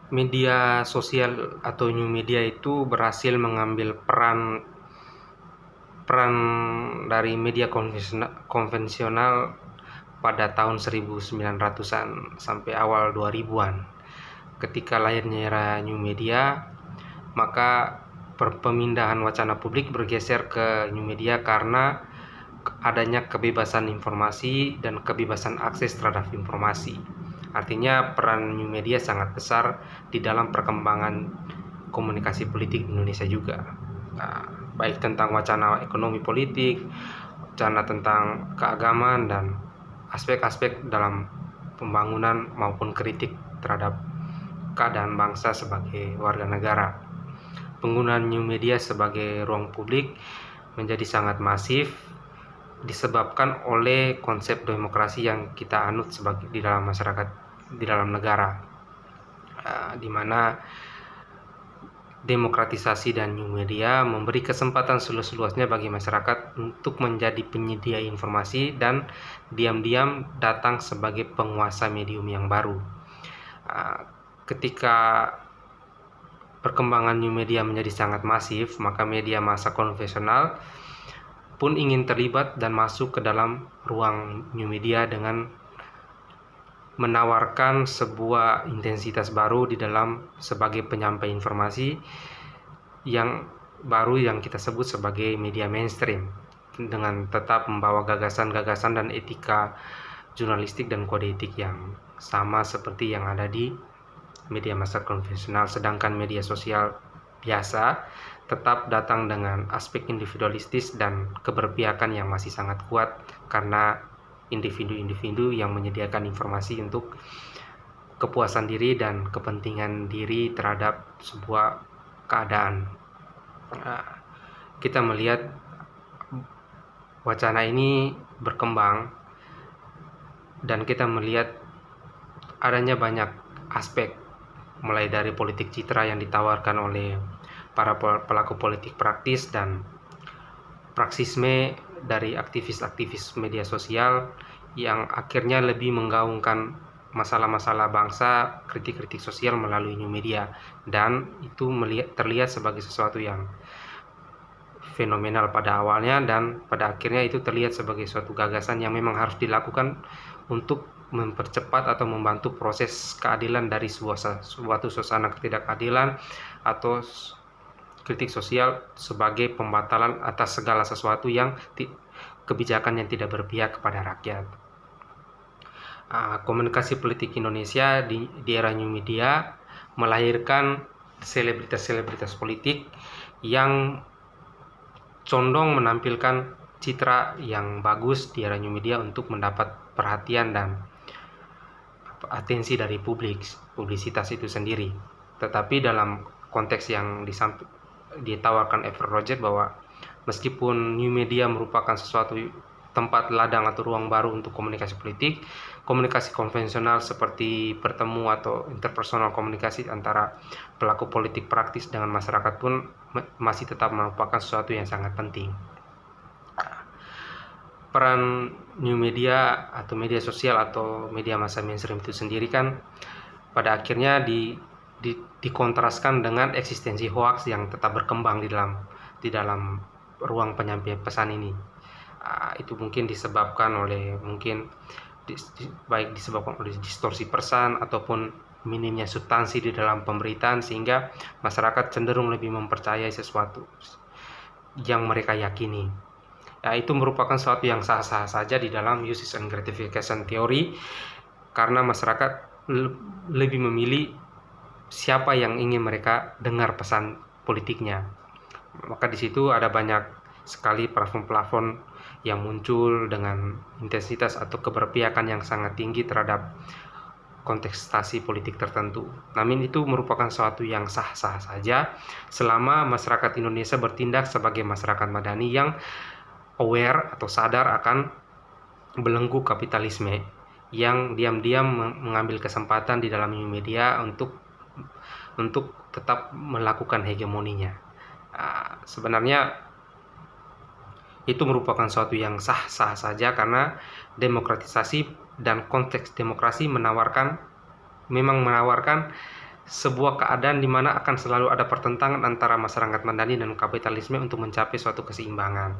Media sosial atau new media itu berhasil mengambil peran peran dari media konvensional pada tahun 1900-an sampai awal 2000-an. Ketika lahirnya era new media, maka pemindahan wacana publik bergeser ke new media karena adanya kebebasan informasi dan kebebasan akses terhadap informasi. Artinya peran new media sangat besar di dalam perkembangan komunikasi politik di Indonesia juga. Baik tentang wacana ekonomi politik, wacana tentang keagamaan, dan aspek-aspek dalam pembangunan maupun kritik terhadap keadaan bangsa sebagai warga negara. Penggunaan new media sebagai ruang publik menjadi sangat masif disebabkan oleh konsep demokrasi yang kita anut sebagai di dalam masyarakat, di dalam negara, di mana demokratisasi dan new media memberi kesempatan seluas-luasnya bagi masyarakat untuk menjadi penyedia informasi dan diam-diam datang sebagai penguasa medium yang baru. Ketika perkembangan new media menjadi sangat masif, maka media massa konvensional pun ingin terlibat dan masuk ke dalam ruang new media dengan menawarkan sebuah intensitas baru di dalam sebagai penyampai informasi yang baru yang kita sebut sebagai media mainstream, dengan tetap membawa gagasan-gagasan dan etika jurnalistik dan kode etik yang sama seperti yang ada di media massa konvensional. Sedangkan media sosial biasa tetap datang dengan aspek individualistis dan keberpihakan yang masih sangat kuat karena individu-individu yang menyediakan informasi untuk kepuasan diri dan kepentingan diri terhadap sebuah keadaan. Kita melihat wacana ini berkembang dan kita melihat adanya banyak aspek, mulai dari politik citra yang ditawarkan oleh para pelaku politik praktis dan praksisme dari aktivis-aktivis media sosial yang akhirnya lebih menggaungkan masalah-masalah bangsa, kritik-kritik sosial melalui new media, dan itu terlihat sebagai sesuatu yang fenomenal pada awalnya, dan pada akhirnya itu terlihat sebagai suatu gagasan yang memang harus dilakukan untuk mempercepat atau membantu proses keadilan dari suatu suasana ketidakadilan atau kritik sosial sebagai pembatalan atas segala sesuatu yang kebijakan yang tidak berpihak kepada rakyat. Komunikasi politik Indonesia di era new media melahirkan selebritas-selebritas politik yang condong menampilkan citra yang bagus di era new media untuk mendapat perhatian dan atensi dari publik, publisitas itu sendiri. Tetapi dalam konteks yang ditawarkan Ever Roger bahwa meskipun new media merupakan sesuatu tempat ladang atau ruang baru untuk komunikasi politik, komunikasi konvensional seperti bertemu atau interpersonal komunikasi antara pelaku politik praktis dengan masyarakat pun masih tetap merupakan sesuatu yang sangat penting. Peran new media atau media sosial atau media massa mainstream itu sendiri kan pada akhirnya dikontraskan dengan eksistensi hoaks yang tetap berkembang di dalam ruang penyampaian pesan ini. Itu mungkin disebabkan oleh baik disebabkan oleh distorsi pesan ataupun minimnya substansi di dalam pemberitaan, sehingga masyarakat cenderung lebih mempercayai sesuatu yang mereka yakini. Itu merupakan sesuatu yang sah-sah saja di dalam uses and gratification theory, karena masyarakat lebih memilih siapa yang ingin mereka dengar pesan politiknya. Maka di situ ada banyak sekali plafon-plafon yang muncul dengan intensitas atau keberpihakan yang sangat tinggi terhadap kontestasi politik tertentu. Namun itu merupakan sesuatu yang sah-sah saja selama masyarakat Indonesia bertindak sebagai masyarakat madani yang aware atau sadar akan belenggu kapitalisme yang diam-diam mengambil kesempatan di dalam new media untuk tetap melakukan hegemoninya. Sebenarnya itu merupakan sesuatu yang sah-sah saja karena demokratisasi dan konteks demokrasi memang menawarkan sebuah keadaan di mana akan selalu ada pertentangan antara masyarakat madani dan kapitalisme untuk mencapai suatu keseimbangan.